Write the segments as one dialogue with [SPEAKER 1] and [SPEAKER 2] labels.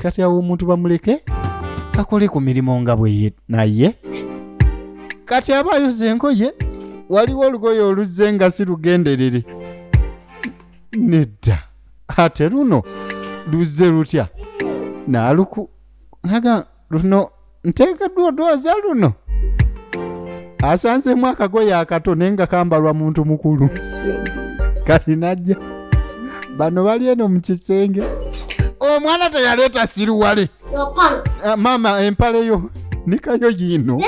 [SPEAKER 1] kati awo omuntu bamuleke akole ku mirimu nga bwe naye kati aba ayoza engoye waliwo olugoye oluzze nga si lugenderere nedda ate luno luzze lutya naluku naga luno nteekeddwa odooza luno asanzemu akagoye akato naye nga kambalwa muntu mukulu kati najja bano bali eno mu kisenge omwana teyaleeta siruwale mama empale yo nikayo yino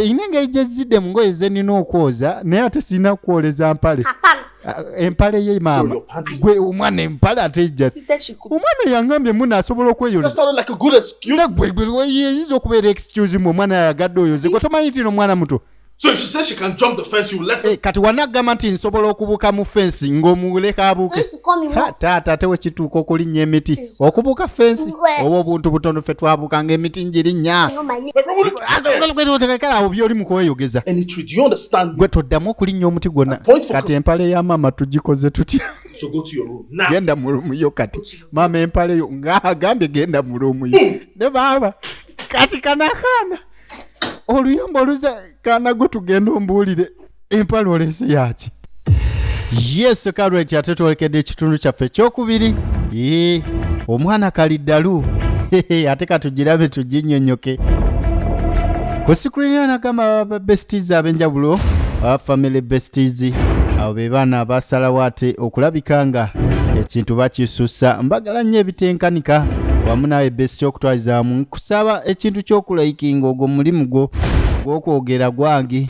[SPEAKER 1] inenge ejezidde mu ngoye ze nina okwoza naye ate sina kwoleza mpale empale ye mama gwe omwana empale ate ejja omwana yangambye muna asobola okweyoleza yinza okubeera excuse mu omwana yagadde oyoze gwe tomanyi nti omwana muto.
[SPEAKER 2] So if she says she can jump the fence, you let her.
[SPEAKER 1] Kati wanagamba nti nsobola okubuka mu fence ng'omuleka abuke. Taata tewe kituuka okulinnya emiti. Okubuka fence oba obuntu butono ffe twabuka ng'emiti njirinnya. Kale awo by'oli mu kweyogeza.
[SPEAKER 2] And do you understand?
[SPEAKER 1] Gwe toddamu okulinnya omuti gwonna. Kati empale ya maama tugikoze tutya.
[SPEAKER 2] So go to your room. Now.
[SPEAKER 1] Genda mu room yo kati. Maama empale yo ng'agambye genda mu room yo. Ne baba. Kati kanakana. Oluyombo luza kana gwe tugenda ombuulire empale olese yaki. Yes kalweti ate twolekedde ekitundu kyaffe ekyokubiri. Omwana kaliddalu ate katugirabe tuginnyonnyoke. Ku screen anagamba besties ab'enjawulo family besties abo be baana abasalawo ate okulabika nga ekintu bakisussa mbagala nnyo ebitenkanika wamu nawe best okutwalizaamu kusaba ekintu ky'okulayikinga ogwo mulimu gwo gw'okwogera gwange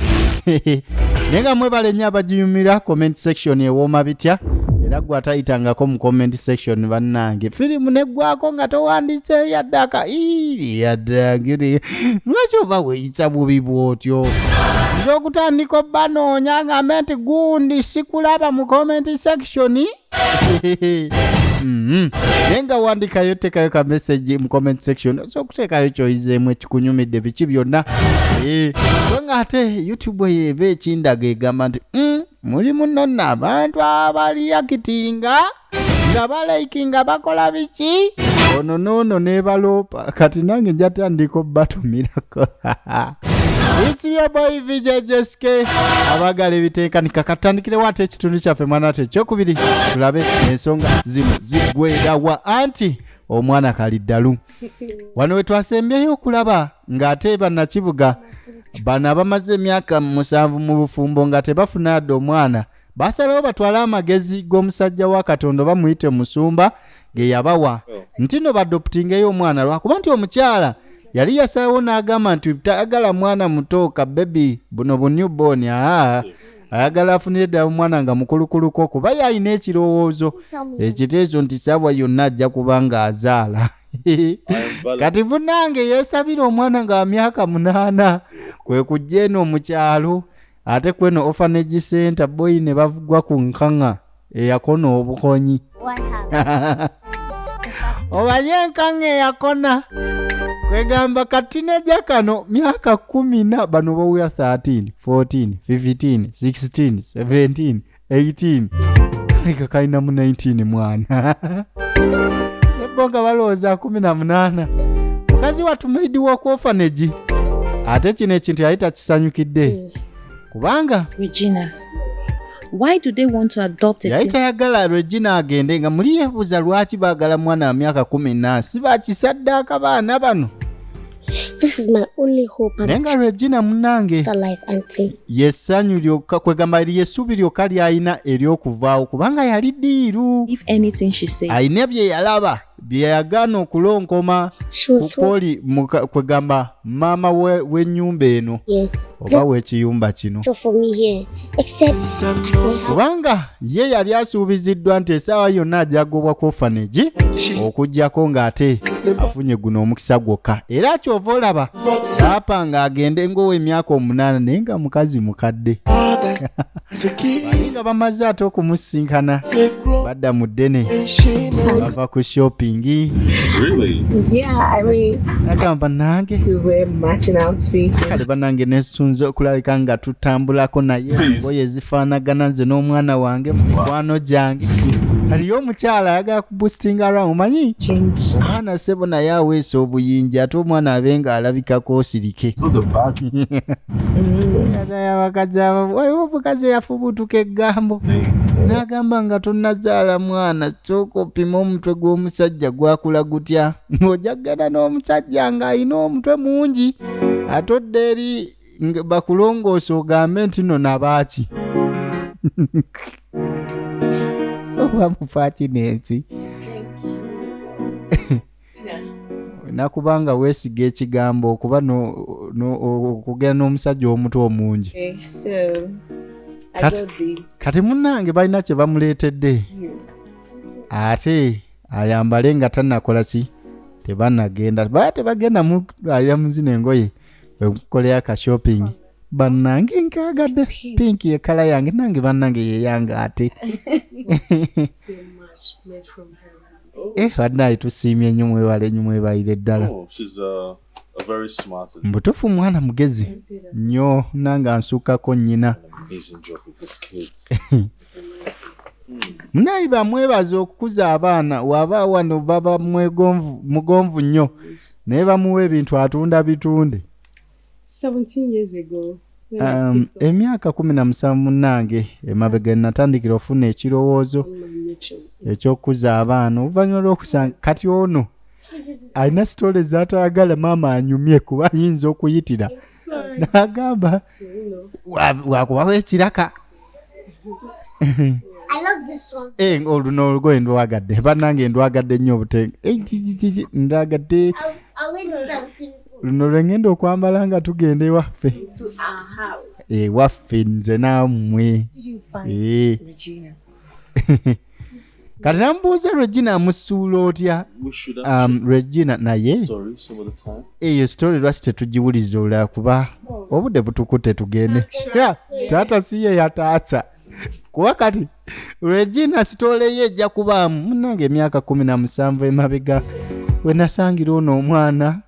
[SPEAKER 1] nenga mwebale nnyo abagiyumira comment section ewooma bitya era gwe atayitangako mu comment section bannange firimu neggwako nga towandiise yaddaka yaddangiri lwaki oba weeyisa bubi bw'otyo nja okutandika obbanoonya ngambe nti gundi sikulaba mu comment section nenga wandikayo tekayo ka message mu comment section so kuteekayo kyoyizeemu ekikunyumidde biki byonna so nga ate YouTube yebe ekindaga egamba nti mulimu nno abantu abaliyakitinga nga balaikinga bakola biki ono noono nebaloopa kati nange njatandika obbatumirako It's your boy VJ Jeske abagala ebiteekanika katandikire wate ekitundu kyaffe mwana ate ekyokubiri tulabe ensonga zino ziggwerawa anti omwana kaliddalu wano we twasembyeyo okulaba ng'ate bannakibuga bano abamaze emyaka 7 mu bufumbo nga tebafuna adde omwana basalawo batwale amagezi g'omusajja wa Katonda bamuyite musumba ge yabawa nti no badoptingeyo omwana lwakuba nti omukyala yali yasalawo n'agamba nti tayagala mwana muto ka baby buno bu newborn ayagala afunire ddala omwana nga mukulukuluko kuba yalina ekirowoozo ekiteezo nti saabwa yonna ajja kuba ng'azaala kati bunange yeesabira omwana nga myaka 8 kwe kujja eno mu kyalo ate kweno orphanage center boy ne bavugwa ku nkanga eyakona obukonyi obanye enkanga eyakona kwegamba katineja kano myaka 10 bano bawuya 13 14 15 16 17 18 eka kaina mu 19 mwana nebonga balooza 18 mukazi watumaidi wa ku orphanage ate kino ekintu yayita kisanyukidde kubanga
[SPEAKER 3] Regina, why do they want to adopt a
[SPEAKER 1] yayita yagala Regina agende nga muli yebuuza lwaki baagala mwana wa myaka 14 si bakisaddaaka baana bano.
[SPEAKER 4] This is my only hope and
[SPEAKER 1] nenga Regina munange
[SPEAKER 4] life auntie.
[SPEAKER 1] yesanyu lyokka kwegamba lyessuubi lyokka ly'alina ery'okuvaawo kubanga yali ddiiru
[SPEAKER 3] if anything she said?
[SPEAKER 1] alina bye yalaba bye yagaana okulonkoma kukoli kwegamba maama w'ennyumba eno oba w'ekiyumba kino kubanga ye yali asuubiziddwa nti essaawa yonna ajagobwa ku orphanage okuggyako ng'ate afunye guno omukisa gwokka era kyova olaba paapa ng'agende ng'ow'emyaka 8 naye nga mukazi mukadde nga bamaze ate okumusinkana badda mu ddene bava ku shopping.
[SPEAKER 5] Really?
[SPEAKER 4] Yeah, I mean,
[SPEAKER 1] agamba nange
[SPEAKER 4] to wear matching outfit.
[SPEAKER 1] kale banange nesunze okulabika nga tutambulako naye ngoye zifaanagana nze n'omwana wange mu mikwano gyange Haliyo omukyala ayagala kuboosting around manyi
[SPEAKER 4] Change.
[SPEAKER 1] omwana sebo naye aweesa obuyinja ate omwana abenga alabikako osirike abakazi abo waliwo omukazi eyafubutuka eggambo n'agamba nga tonnazaala mwana sooka opima omutwe gw'omusajja gwakula gutya ng'ojja kugenda n'omusajja ng'alina omutwe mungi atodde eri bakulongoosa ogambe nti no nabaaki oba mufaaki n'ensi nakubanga weesiga ekigambo okuba okugenda n'omusajja omutwe omungi
[SPEAKER 5] Okay, so I got these.
[SPEAKER 1] kati munnange balina kye bamuleetedde ate ayambale nga tannakola ki tebannagenda baya tebagenda mutwalira muzina engoye okukolera ka shopping bannange nkaagadde pinki ekala yange nange bannange yeyanga ate
[SPEAKER 5] So much made from her.
[SPEAKER 1] bannaye tusiimye nnyo mwebale ddala
[SPEAKER 2] Oh, she's a very smart and
[SPEAKER 1] mbutufu mwana mugezi nnyo nange nsukkako nnyina
[SPEAKER 2] amazing job with this kid.
[SPEAKER 1] munayi bamwebaza okukuza abaana waba wano baba mugonvu nnyo naye bamuwa ebintu atunda bitunde
[SPEAKER 5] 17 years ago. when I picked up
[SPEAKER 1] emyaka 17 munnange emabega natandikira ofuna ekirowoozo
[SPEAKER 5] on my mission.
[SPEAKER 1] ekyokukuza abaana oluvannyuma lw'okusanga kati ono alina sitole zaatayagala maama anyumye kuba ayinza okuyitira
[SPEAKER 5] Sorry.
[SPEAKER 1] n'agamba
[SPEAKER 5] So, you know,
[SPEAKER 1] wakubawo ekiraka
[SPEAKER 4] I love this one.
[SPEAKER 1] oluno olugoye ndwagadde bannange ndwagadde nnyo obutenge ndwagadde
[SPEAKER 4] I'll wear this out too.
[SPEAKER 1] luno lwengenda okwambala nga tugenda ewaffe
[SPEAKER 5] to our house.
[SPEAKER 1] ewaffe nze nammwe
[SPEAKER 5] Did you find Regina?
[SPEAKER 1] kati namubuuza Regina amusuula otya
[SPEAKER 2] We should have
[SPEAKER 1] Regina naye
[SPEAKER 2] story some of the time.
[SPEAKER 1] eyo sitori lwaki tetugiwuliza olulala kuba obudde butukute tugende taata si ye yataasa kuba kati Regina sitole ye ejja kubaamu munnange emyaka 17 emabega we nasangira ono omwana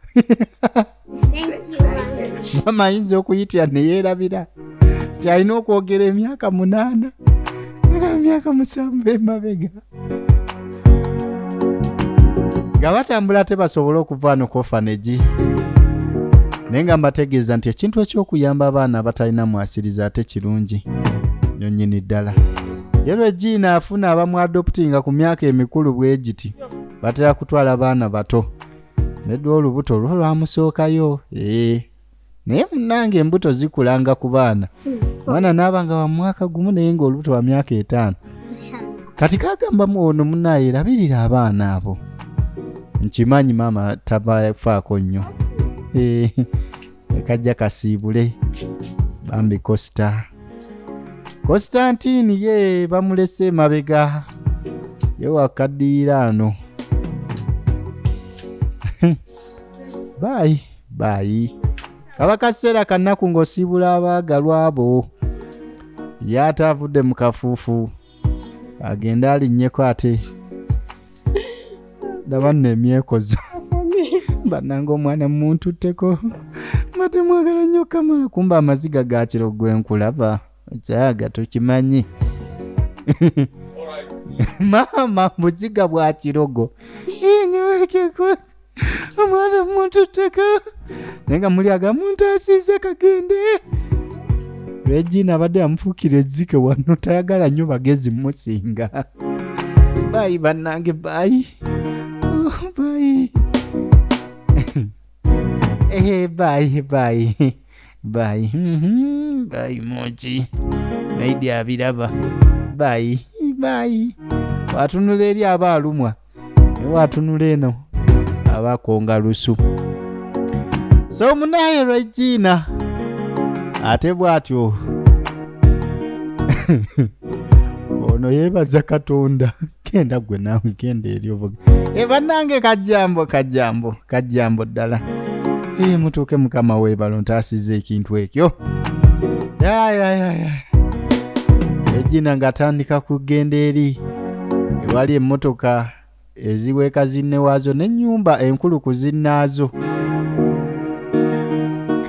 [SPEAKER 1] mama ayinza okuyitira ne yeerabira nti alina okwogera emyaka 8 emyaka 7 emabega nga batambula tebasobole okuvaano ku orphanage naye nga mbategeeza nti ekintu eky'okuyamba abaana abatalina mwasiriza ate kirungi nnyo nnyini ddala ye Regina afuna abamwadoptinga ku myaka emikulu bwe giti batera kutwala baana bato nedda olubuto olwo lwamusookayo naye munnange embuto zikulanga ku baana mwana naabanga wa mwaka gumu naye ng'olubuto wa myaka 5 kati kagambamu ono munnaye erabirira abaana abo nkimanyi maama tabafaako nnyo kajja kasiibule bambi Constantine ye bamulese emabega ye wakaddiira ano bayi kaba kaseera kannaku ng'osiibula abaagalwa abo yaatavudde mu kafuufu agenda alinnyeko ate ndaba nno emyekozo bannanga omwana muntutteko matemwagala nnyo kamala kumba amaziga ga kiro gwenkulaba ekyaga tukimanyi maama muziga bwa kirogo nyewekeko omwana muntutteko naye nga muli agamuntu asiize kagende Regina abadde amufuukira ezzike wano tayagala nnyo bagezi musinga bayi bannange bayi bayi bayi moki naidi abiraba bayi watunula eri abaalumwa newatunula eno abakonga lusu so munaye Regina ate bw'atyo ono yeebaza Katonda genda gwe naawe genda eri ovuga bannange kajjambo ddala mutuuke mukama weebalo ntaasiza ekintu ekyo Regina ng'atandika kugenda eri ewali emmotoka eziweeka zinne waazo n'ennyumba enkulu ku zinnaazo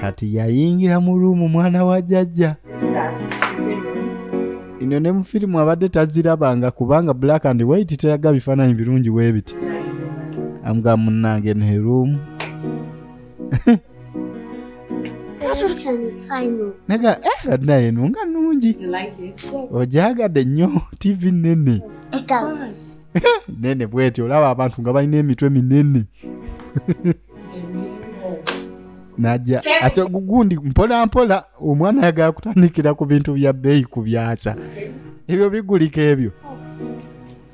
[SPEAKER 1] kati yayingira mu luumu mwana wa jjajja Ndio ne mu firimu abadde tazirabanga kubanga black and white teraga bifaananyi birungi weebiti. Amuga munnange in her room.
[SPEAKER 4] Television is fine.
[SPEAKER 1] Naga naye nunga nungi.
[SPEAKER 5] You like it?
[SPEAKER 4] Yes.
[SPEAKER 1] Ojagadde nnyo TV nene.
[SPEAKER 4] It does.
[SPEAKER 1] Nene bweti olaba abantu nga balina emitwe minene. Najja ase gugundi mpola mpola omwana yagala kutandikira ku bintu bya bbeeyi ku byaca. Ebyo bigulika ebyo.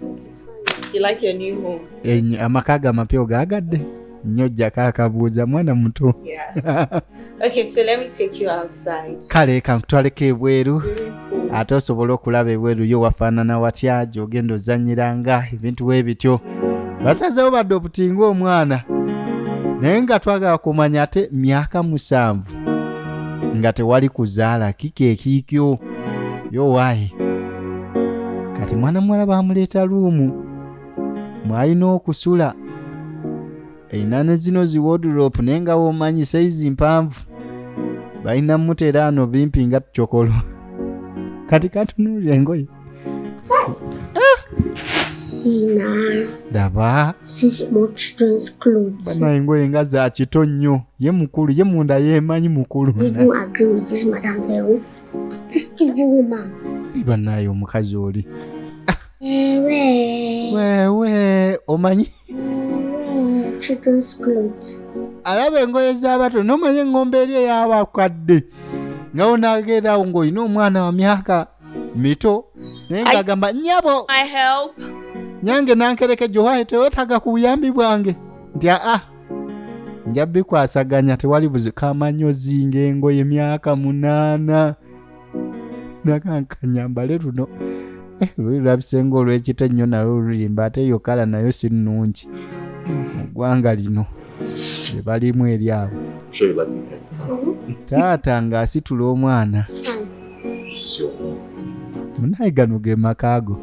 [SPEAKER 4] This is fine.
[SPEAKER 5] You like your new home?
[SPEAKER 1] Amaka amapya ogagadde. Nnyo jjako akabuuza mwana muto.
[SPEAKER 5] Yeah. Okay, so let me take you outside.
[SPEAKER 1] Kale kankutwaleko ebweru. Ate osobola okulaba ebweru yo wafaanana watya gy'ogenda ozannyiranga ebintu weebityo. Basazeewo badde obutinga omwana. Naye nga twagala kumanya ate myaka 7 nga tewali kuzaala kikeekikyo yo waayi. Kati mwana muwala bamuleeta luumu mwalina okusula eyina ne zino zi wardrobe naye nga womanyi saizi mpanvu balina mutera ano bimpi nga tucokolo. Kati katunuulira engoye
[SPEAKER 4] Sina.
[SPEAKER 1] daba
[SPEAKER 4] This more children's clothes.
[SPEAKER 1] bana engoye nga za kito nnyo ye mukulu ye munda yeemanyi mukulu.
[SPEAKER 4] I don't agree with this, Madam Vero. This evil woman.
[SPEAKER 1] Banaye omukazi oli
[SPEAKER 4] Where?
[SPEAKER 1] omanyi
[SPEAKER 4] Children's clothes.
[SPEAKER 1] alaba engoye z'abato nomanyi engombe eri ey'abakadde nga onagerawo ng'olina omwana wa myaka mito naye ng'agamba nnyabo
[SPEAKER 5] My help.
[SPEAKER 1] nyange nankereke gyowaye tewetaga ku buyambi bwange nti nja bikwasaganya tewali buzi kamanyozi ng'engoye myaka 8 nakankanyambale luno luli lwabisenga olw'ekito nnyo nalwo olulimba ate yo kala nayo si nnungi mu ggwanga lino bye balimu eri abo.
[SPEAKER 2] Sure you like it.
[SPEAKER 1] Taata ng'asitula omwana
[SPEAKER 4] It's fine.
[SPEAKER 2] This is your home.
[SPEAKER 1] munaye gano ge makaago.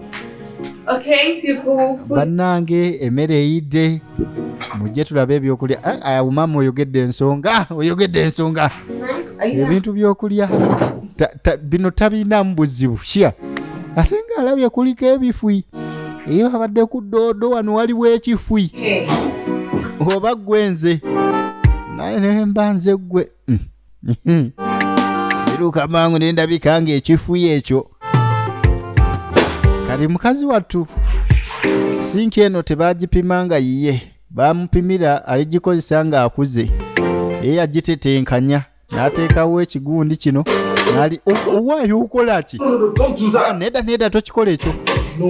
[SPEAKER 5] Okay, people. Food.
[SPEAKER 1] Bannange emmere eyidde mujje tulabe ebyokulya. Mama oyogedde ensonga
[SPEAKER 5] Are you
[SPEAKER 1] ebintu byokulya bino tabinamu buzibu shia ate ng'alabye kuliko ebifui eyo abadde ku ddoodo wano waliwo ekifui
[SPEAKER 5] okay?
[SPEAKER 1] oba gwenze naye nemba nze gwe eruka mangu nendabika nga ekifui ekyo kati mukazi wattu sinki eno tebagipimanga yiye bamupimira aligikozesa nga akuze ye yagitetenkanya n'ateekawo ekigundi kino nali owaayo okola ki?
[SPEAKER 2] Don't do that.
[SPEAKER 1] Nedda tokikola ekyo.
[SPEAKER 2] No.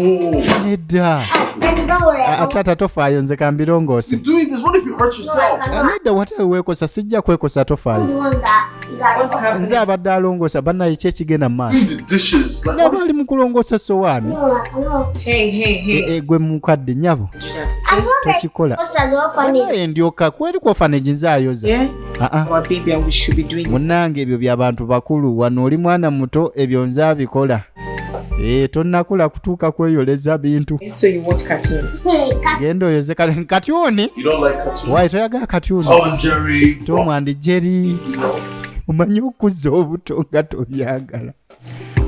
[SPEAKER 1] Nedda
[SPEAKER 4] Daddy, don't worry.
[SPEAKER 1] tata tofaayo nze kambirongoose.
[SPEAKER 2] You're doing this. What if you hurt yourself?
[SPEAKER 1] Nedda watawe weekosa sijja kwekosa
[SPEAKER 4] The
[SPEAKER 1] tofaayo.
[SPEAKER 4] one that
[SPEAKER 5] What's happening?
[SPEAKER 1] Nze abadde alongoosa bannaye ki ekigenda mu maaso.
[SPEAKER 2] Clean the dishes. Like,
[SPEAKER 1] Nabo ali mu kulongoosa sowaani.
[SPEAKER 4] no.
[SPEAKER 5] Hey.
[SPEAKER 1] Gwe mukadde nnyabo
[SPEAKER 4] I know that
[SPEAKER 1] tokikola.
[SPEAKER 4] what's not funny.
[SPEAKER 1] Bannaye ndyoka kweri ku orphanage nze ayoza.
[SPEAKER 5] Yeah.
[SPEAKER 1] Our
[SPEAKER 5] baby, and we should be doing this.
[SPEAKER 1] Munnange ebyo by'abantu bakulu wano oli mwana muto ebyo nze abikola. Tonnakula kutuuka kweyoleza bintu.
[SPEAKER 5] So you watch cartoon?
[SPEAKER 4] Hey, cat.
[SPEAKER 1] Genda oyoze katyuni.
[SPEAKER 2] you don't like cartoons?
[SPEAKER 1] Waayi toyagala katyuni.
[SPEAKER 2] Tom and Jerry.
[SPEAKER 1] Tom and Jerry. Omanyi okuzza obuto nga tobyagala.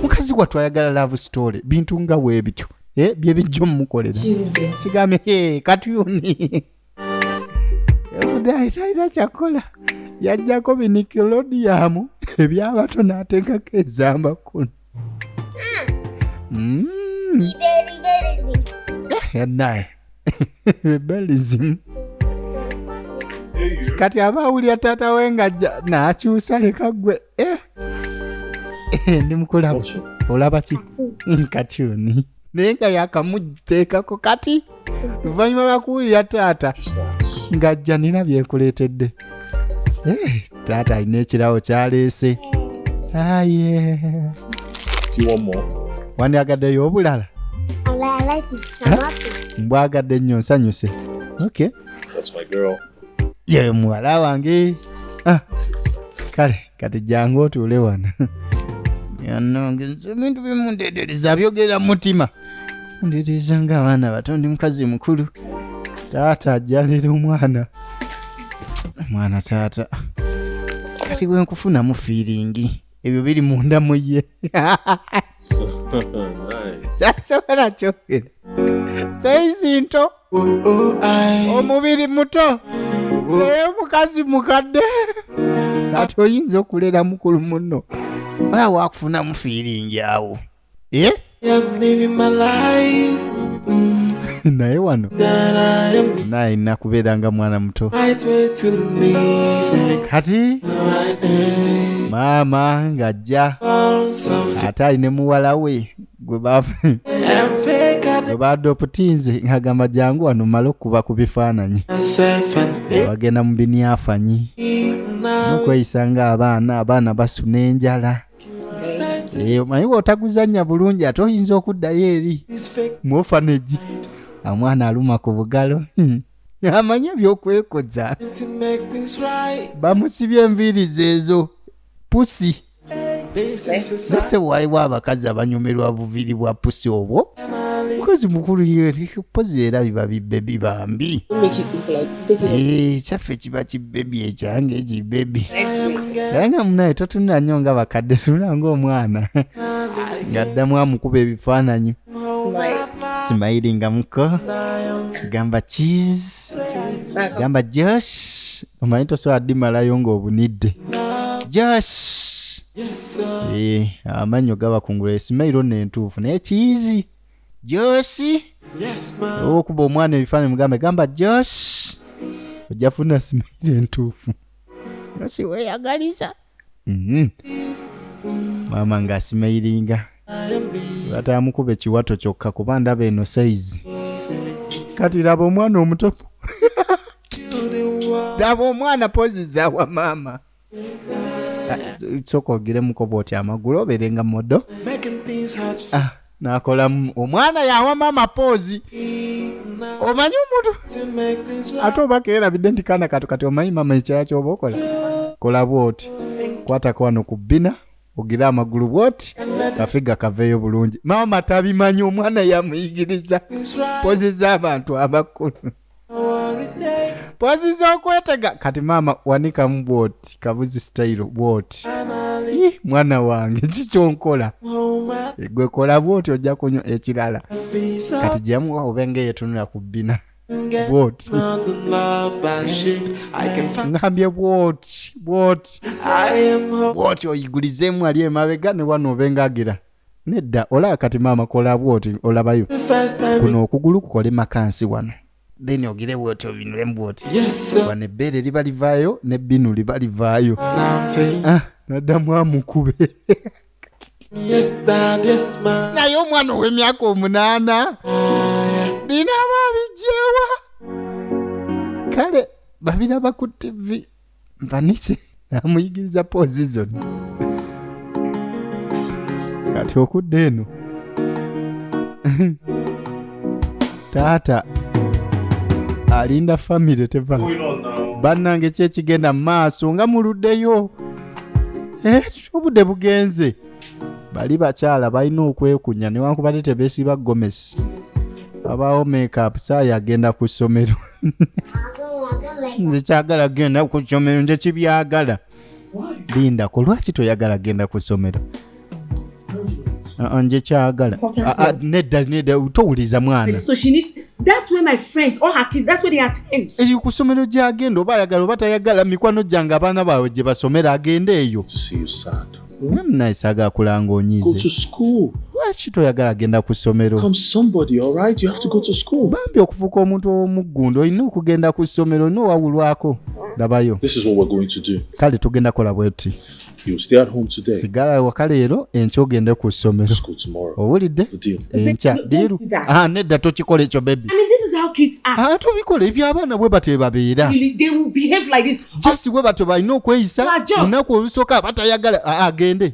[SPEAKER 1] Mukazi wattu ayagala love story bintu nga weebityo bye bijjo mumukolera. Kigambe katyuni. Ebudayi talina kyakola yajjako binickelodeum ebyabato n'ateekako ezamba kuno. Naye rebellism kati aba awulira taata we ng'ajja n'akyusa leka gwe ndi mukulaba olaba ki katyuni naye nga yakamuteekako kati luvannyuma lwakuwulira taata ng'ajja nina byekuleetedde taata alina ekirawo kyaleese aye
[SPEAKER 2] You want more?
[SPEAKER 1] wandyagaddeyo obulala
[SPEAKER 4] I like it. Salati.
[SPEAKER 1] mbwagadde nnyo nsanyuse okay
[SPEAKER 2] That's my girl.
[SPEAKER 1] ye muwala wange kale kati jangu otuule wano yanonge nze ebintu bimundeedereza byogera mutima ndeedereza ng'abaana bato ndi mukazi mukulu taata ajjalira omwana taata kati gwe nkufunamu fiiringi ebyo biri munda mu ye
[SPEAKER 2] So, Nice.
[SPEAKER 1] kyasobola kyogera saizi nto omubiri muto naye mukazi mukadde kati oyinza okulera mukulu muno ola wakufunamu feeling awo naye wano naye nakubeera nga mwana muto kati maama ng'ajja ate aline muwala we gwe baadoptinze ng'agamba jangu wano mala okuba ku bifaananyi bagenda mu binyafanyi nokweyisa ng'abaana basuna enjala omanyi bw'otaguzannya bulungi ate oyinza okuddayo eri mu orphanage omwana aluma ku bugalo amanyi ebyokwekoza bamusibye enviiri ezo pusi nase waliwo abakazi abanyumirwa buviiri bwa pusi obwo mukozi mukulu yeri pozi era biba bibbebi bambi kyaffe kiba kibbebi ekyange ekibebi naye nga munaye totunula nnyo nga bakadde tunula ng'omwana ng'addamu amukuba ebifaananyi simayiri nga muko gamba cheese gamba Josh omanyi tosobola ddimalayo ng'obunidde Josh amanyo gaba kungula simayiro nentuufu naye cheese Josh okuba omwana ebifaananyi mugambe gamba Josh ojja funa simayiro entuufu Josh weeyagaliza maama ng'asimayiringa batamukuba ekiwato kyokka kuba ndaba eno saizi kati laba omwana omuto laba omwana pozi zawa maama soka ogiremuko bwoti amagulu obeerenga modo nakolamu omwana yawa maama pozi omanyi omuntu ate obaka erabidde nti kaana kati omanyi maama ekirala kyoba okola kola bwoti kwatako wano ku bbina ogira amagulu bwoti kafiga kaveeyo bulungi maama tabimanyi omwana yamuyigiriza pozi z'abantu abakulu pozi z'okwetega kati maama wanikamu bwoti kabuzi style bwoti mwana wange kikyonkola gwe kola bwoti ojja kunyo ekirala kati jamu obenga yetunula ku bbina bwoti ngambye bwoti oyigulizemu ali emabega ne wano obenga agira nedda olaba kati maama kola bwoti olabayo kuno okugulu kukole makansi wano then ogire bwoti obinulemu bwoti wano ebbeere liba livaayo nebbinu liba livaayo naddamu amukube naye omwana ow'emyaka 8 binaaba bijjewa kale babiraba ku TV mpanise amuyigiriza poozi zonna kati okudda eno taata alinda famire teva bannange kyekigenda mu maaso nga muluddeyo obudde bugenze bali bakyala balina okwekunya newankubadde tebeesiba gomesi abaawo makeup saaya agenda ku ssomero nze kyagala genda ku ssomero nze kibyagala lindako lwaki toyagala genda ku ssomero nje kyagala nedda towuliza mwana
[SPEAKER 5] So she needs. That's where my friends, all her kids, that's where they attend.
[SPEAKER 1] eyo ku ssomero gyagenda oba ayagala oba tayagala mikwano gyange abaana baabwe gye basomera agenda eyo
[SPEAKER 2] To see you sad.
[SPEAKER 1] nayisaga akulanga
[SPEAKER 2] Go
[SPEAKER 1] onyiize
[SPEAKER 2] to school.
[SPEAKER 1] lwaki toyagala agenda ku ssomero
[SPEAKER 2] Become somebody, all right? You have to go to school.
[SPEAKER 1] bambi okufuuka omuntu ow'omuggundu olina okugenda ku ssomero n'owawulwako labayo
[SPEAKER 2] This is what we're going to do.
[SPEAKER 1] kale tugenda kola bwetuti
[SPEAKER 2] You'll stay at home today.
[SPEAKER 1] sigala waka leero enkya ogende ku ssomero
[SPEAKER 2] School tomorrow.
[SPEAKER 1] owulidde
[SPEAKER 2] The deal.
[SPEAKER 1] enkya
[SPEAKER 5] Don't
[SPEAKER 1] diiru
[SPEAKER 5] do that.
[SPEAKER 1] nedda tokikola ekyo bebi
[SPEAKER 5] I mean, this is how kids are.
[SPEAKER 1] tubikola eby'abaana bwe batyo babeera
[SPEAKER 5] They will behave like this.
[SPEAKER 1] just bwe batyo balina okweyisa
[SPEAKER 5] Just-
[SPEAKER 1] lunaku olusooka abatayagala agende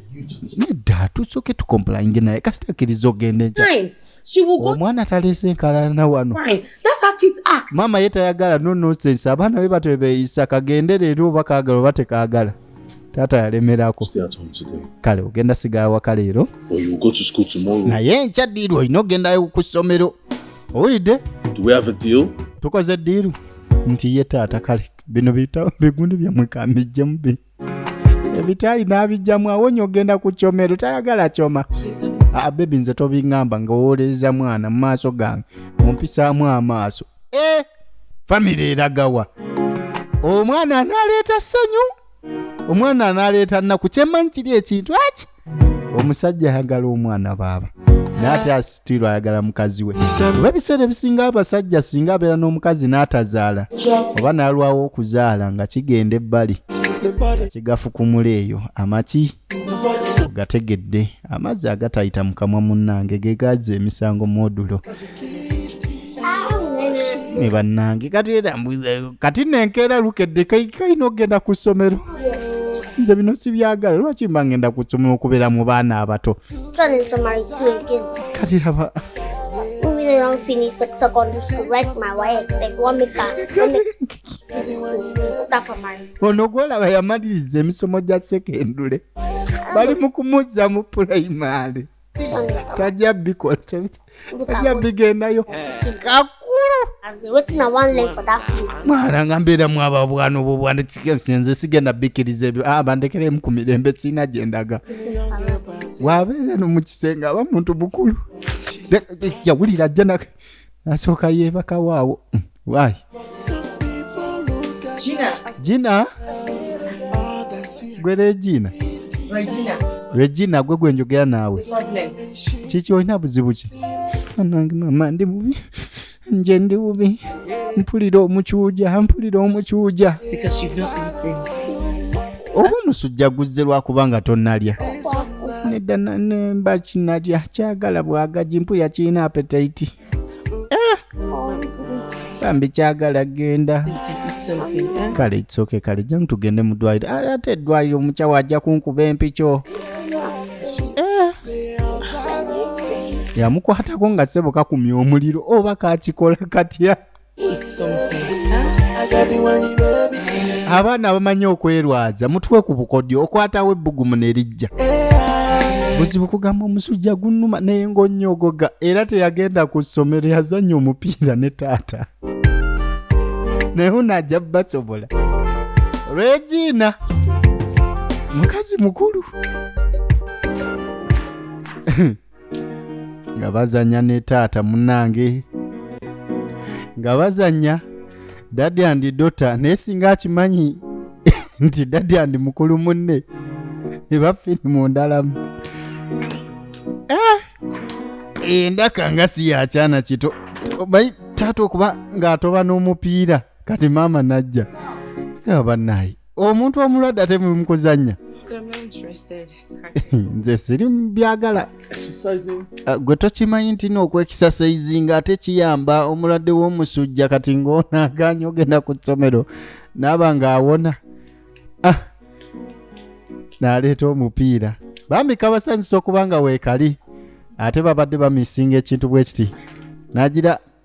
[SPEAKER 1] nedda tusooke tukompulayinge naye kasitakkiriza ogende enkya
[SPEAKER 5] Fine. She will go.
[SPEAKER 1] omwana taleese enkalana wano
[SPEAKER 5] Fine. That's how kids act.
[SPEAKER 1] maama ye tayagala no nonsense abaana be batyo beeyisa kagende leero oba kaagala oba tekaagala taata yalemerako
[SPEAKER 2] Stay at home today.
[SPEAKER 1] kale ogenda sigala waka leero
[SPEAKER 2] Or you'll go to school tomorrow.
[SPEAKER 1] naye enkya ddiiru olina ogendayo ku ssomero owulidde
[SPEAKER 2] Do we have a deal?
[SPEAKER 1] tukoze ddiiru nti ye taata kale bino bigundi byammwe kambijjemu ebitaayi n'abijjamu awonya ogenda ku kyomero tayagala kyoma Baby nze tobingamba ng'owooleza mwana mu maaso gange ompisaamu amaaso. Famire eragawa. Omwana analeeta ssenyu. Omwana analeeta nnaku. Kyemmanyi kiri ekintu aki. Omusajja ayagala omwana baaba. N'ate asitiro ayagala mukazi we. Oba ebiseera ebisinga abasajja singa abeera n'omukazi n'atazaala oba n'alwawo okuzaala nga kigenda ebbali kigafukumula eyo amaki gategedde amazzi agatayita mu kamwa munnange ge gazza emisango modulo. Ne bannange kati nenkeera lukedde kayina okgenda ku ssomero. Nze bino sibyagala lwaki mba ngenda ku ssomero okubeera mu baana abato. Kati raba
[SPEAKER 4] We don't finish with secondary school. Where's my wife? Like, what me can?
[SPEAKER 1] Ono gwolaba yamaliriza emisomo gya sekendule bali mu kumuzza mu primary. Tajja bikola tajja bigendayo kakulu.
[SPEAKER 4] Waiting on one leg for that place.
[SPEAKER 1] Mwana ngambeera mu ababwana obwo bwana nze sigenda bikkiriza ebyo bandekeremu ku mirembe sina gyendaga. Wabeera no mu kisenge aba muntu bukulu. Yawulira jjana nasooka yeebaka waawo. Why? Gina? Gwe Regina gwe gwenjogera naawe. Kiki olina buzibu ki? Nange mama ndi bubi. Nje ndi bubi. Mpulira omucuuja.
[SPEAKER 3] Because you've not been seen.
[SPEAKER 1] Oba omusujja guzze lwakubanga tonnalya. Nedda nemba kinalya kyagala bwagaji mpulira kirina appetite. Bambi kyagala genda. Kale itsoke kale jam tugende mu ddwaliro. Ate eddwaliro omukyawe ajja kunkuba empikyo. Yamukwatako nga ssebo kakumya omuliro oba kakikola katya. Abaana bamanyi okwerwaza mutwe ku bukodyo okwatawo ebbugumu ne lijja. Buzibu kugamba omusujja gunnuma naye ng'onnyogoga era teyagenda ku ssomero yazannya omupiira ne taata. Naye unajja basobola. Regina mukazi mukulu nga bazanya ne taata munnange nga bazanya daddy and daughter naye singa akimanyi nti daddy and mukulu munne eba firimu ndalamu. Endaka nga si yakyana kito omanyi taata okuba ng'atoba n'omupiira kati maama najja abannaye omuntu omulwadde ate mukuzannya. Nze siri byagala gwe tokimanyi nti n'okwekisasaizinga ate kiyamba omulwadde w'omusujja kati ng'onaaganya ogenda ku ssomero naaba ng'awona n'aleeta omupiira. Bambi kabasanyusa okuba nga weekali ate babadde bamisinga ekintu bwe kiti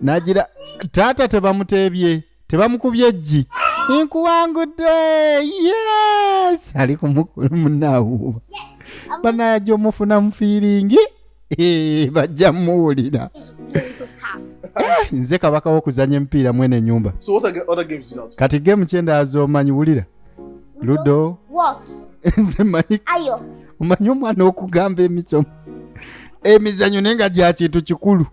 [SPEAKER 1] nagira taata tebamuteebye tebamukubye eggi nkuwangudde yes ali ku mukulu munnaawuuba banayajja omufuna mu fiiringi bajja muwulira. Nze kabaka w'okuzanya emipiira mwene ennyumba.
[SPEAKER 2] So what other games do you know?
[SPEAKER 1] Kati gemu kyendaaza omanyi wulira ludo.
[SPEAKER 4] What?
[SPEAKER 1] Nze manyi
[SPEAKER 4] Ayo.
[SPEAKER 1] omanyi omwana okugamba emisomo emizanyo naye nga gya kintu kikulu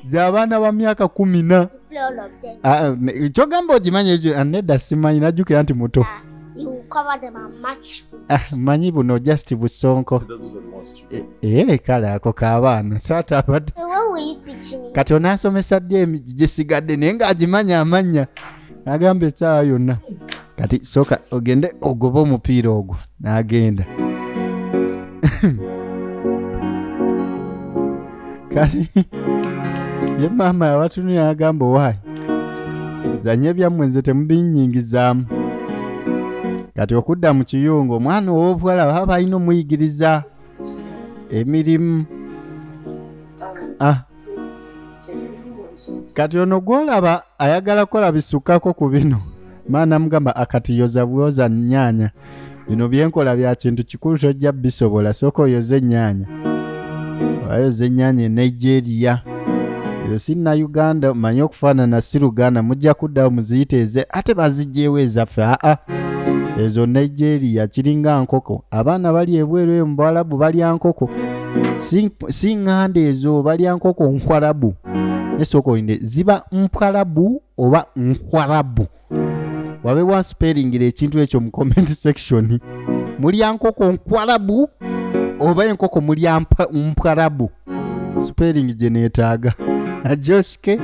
[SPEAKER 1] z'abaana ba myaka 10.
[SPEAKER 4] Play all of them.
[SPEAKER 1] Kyogamba ogimanyi ekyo nedda simanyi najjukira nti muto.
[SPEAKER 4] You cover them and match.
[SPEAKER 1] Manyi buno just busonko. Kale ako k'abaana taata abadde
[SPEAKER 4] So when will you teach me?
[SPEAKER 1] kati onaasomesa ddi gisigadde naye ng'agimanya amanya agamba essaawa yonna. Kati sooka ogende ogoba omupiira ogwo n'agenda. Kati ye maama yabatunira agamba owaayi zanye byammwe nze temubinyingizaamu. Kati okudda mu kiyungu omwana ow'obuwala baba alina omuyigiriza emirimu. Kati ono gwolaba ayagala kukola bisukkako ku bino maana mugamba akati yoza bwoza nnyaanya bino byenkola bya kintu kikulu tojja bisobola sooka oyoze ennyaanya. Oyoze ennyaanya e Nigeria eyo si Uganda manyi okufaanana si Luganda mujja kuddawo muziyiteeze ate bazigyewo ezaffe ezo Nigeria kiringa nkoko abaana bali ebweru eyo mu Bwarabu balya nkoko si ngande ezo balya nkoko nkwarabu esoko inde ziba mpwarabu oba nkwarabu wabe wa spelling ekintu ekyo mu comment section mulya nkoko nkwarabu oba enkoko mulya mpwarabu spelling genetaga ajoshke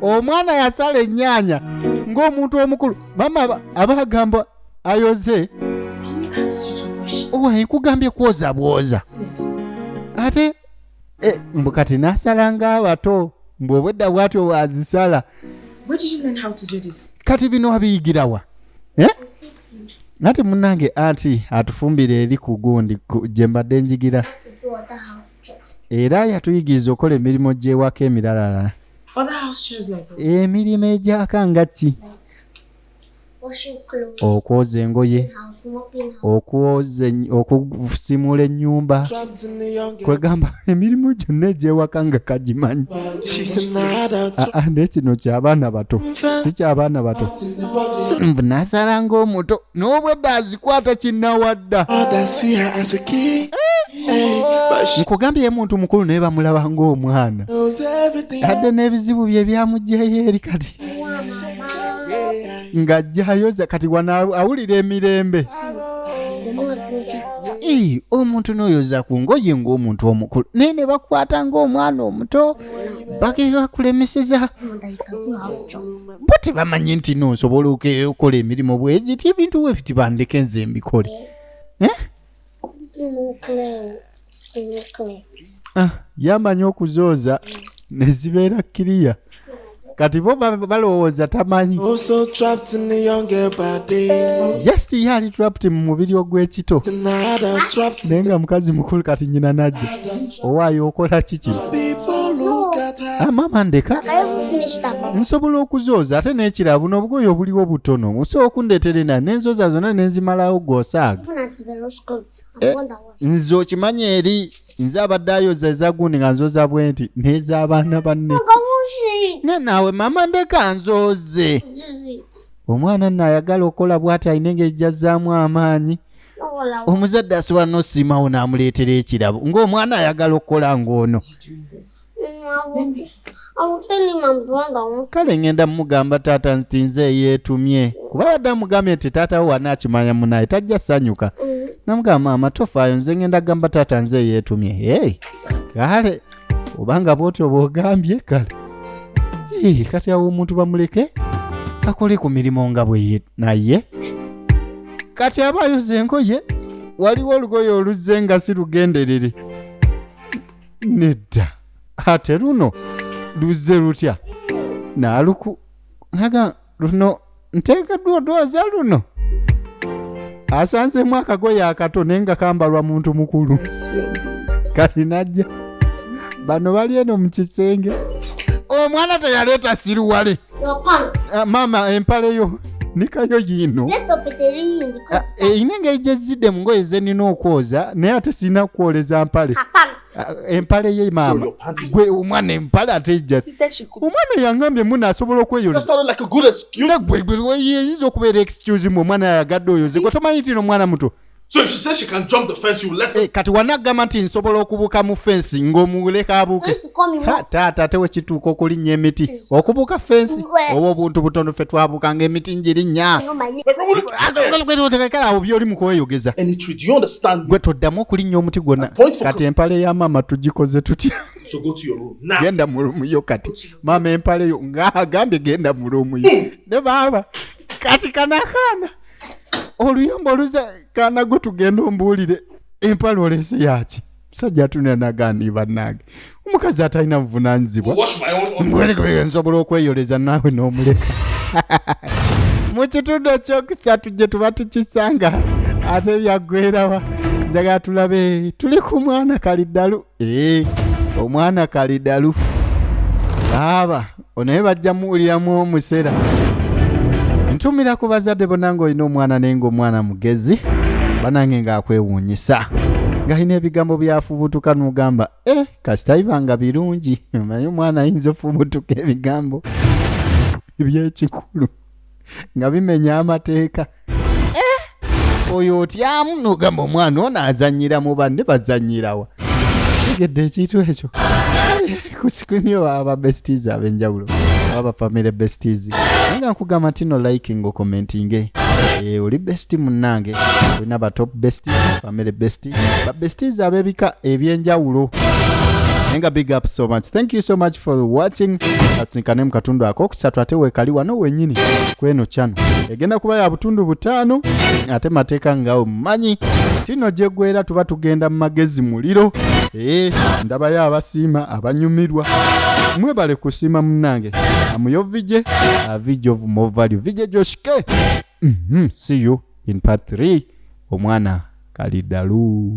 [SPEAKER 1] omwana yasala ennyanya ng'omuntu omukulu mama abagamba ayoze owa nkugambye kwoza bwoza ate mbukati nasala ng'abato mbwobwedda bwatyo wazisala.
[SPEAKER 5] Where did you learn how to do this?
[SPEAKER 1] Kati bino abiyigirawa ate munange anti atufumbire eri ku gundi gyembadde njigira era yatuyigiriza okola emirimu gy'ewaka emirala. Emirimu egyaka nga ki? Okwoza engoye, okusimula ennyumba, kwegamba emirimu gyonna egy'ewaka nga kagimanyi. Nekino ky'abaana bato, si ky'abaana bato. Nasala ng'omuto n'obwedda azikwata kinnawadda. Nkugambye ye muntu mukulu naye bamulaba ng'omwana. Adde n'ebizibu bye byamugyeyo eri kati. Ng'ajjayoza kati wana awulira emirembe. Omuntu n'oyoza ku ngoye ng'omuntu omukulu naye ne bakwata ng'omwana omuto bakulemeseza bo tebamanyi nti nsobola okukola emirimu bwegiti ebintu we biti bandeke nze mbikole. Yamanyi okuzooza ne zibeera kiriya kati bo balowooza tamanyi. Just yali trapped mu mubiri ogw'ekito naye nga mukazi mukulu kati nyina najja owaayo okola kiki? Mama ndeka nsobola okuzooza ate n'ekirala buno obugoye obuliwo butono osobola okundeetera ena n'enzooza zonna nenzimalawo gw'osaaga. Nze okimanyi eri nze abadde ayoza ezagundi nga nzooza bwenti n'ez'abaana banne naawe mama ndeka nzooze. Omwana nno ayagala okola bw'ati alina engeri gy'azzaamu amaanyi. Omuzadde asobola n'osiimawo n'amuleetera ekirabo ng'omwana ayagala okukola ng'ono. Kale ngenda mugamba taata nti nze yeetumye kuba badde amugambye nti taata we wanaakimanya munaye tajja ssanyuka. Namugamba maama tofaayo nze ngenda gamba taata nze yeetumye. Kale obanga bw'otyo bw'ogambye kale kati awo omuntu bamuleke akole ku mirimu nga bwe naye kati aba ayoza engoye waliwo olugoye oluzze nga si lugenderere nedda ate luno luzze lutya naaluku naga luno nteekeddwa odooza luno asanzemu akagoye akato naye nga kambalwa muntu mukulu kati najja bano bali eno mu kisenge. Omwana teyaleeta siruwale. Mama empale yo nikayo yino engeri gyezidde mu ngoye ze nina okwoza naye ate sirina kukwoleza mpale. Empale ye maama gwe omwana empale ate ejja omwana yangambye muna asobola okweyoleza yinza okubeera excuse mu omwana yagadde oyoze gwe tomanyi nti omwana muto.
[SPEAKER 2] So if she says she can jump the fence, you let her.
[SPEAKER 1] Kati wanagamba nti nsobola okubuuka mu fensi ng'omuleka abuuke. Taata ate wekituuka okulinnya emiti okubuuka fensi oba obuntu butono ffe twabuuka ng'emiti ngirinnya. Kale awo by'oli mu kweyogeza gwe toddamu okulinnya omuti gwonna. Kati empale ya maama tugikoze tutya?
[SPEAKER 2] So go to your room now.
[SPEAKER 1] Genda mu ruumu yo kati maama empale yo ng'agambye genda mu ruumu yo ne baaba kati kanakaana oluyombo oluza kana gwe tugenda ombuulire empale olese yaki musajja atunira nagaani bannange omukazi atalina buvunaanyizibwa nsobola okweyoleza naawe n'omuleka. Mu kitundu ekyokusatu gye tuba tukisanga ate byaggwerawa njagala tulabe tuli ku mwana kaliddalu. Omwana kaliddalu baaba onaye bajja muwuliramu omusera. Ntumira ku bazadde bonna ng'olina omwana naye ng'omwana mugezi banange ng'akwewuunyisa ng'alina ebigambo byafubutuka n'ogamba kasita bibanga birungi manyi omwana ayinza ofubutuka ebigambo eby'ekikulu nga bimenya amateeka. Oyo otyamu n'ogamba omwana ono azannyira mu banne bazannyirawa Tegedde ekintu ekyo ku screen yo aba besties abenjawulo aba family besties nga nkugamba tino liking o commenting oli bestie munnange olina ba top bestie family bestie ba besties abebika ebyenjawulo. Nenga big up so much. Thank you so much for watching. Atunikane mu katundu ako kusatu ate weekali wano wenyini kweno channel. Egenda kuba ya butundu butano ate mateeka ngao manyi. Tino jegwera tuba tugenda mu magezi muliro. Ndaba ya abasiima abanyumirwa. Mwebale kusiima munnange. Amuyo vije, a video of more value. Vije Joshke. See you in part 3. Omwana Kalidalu.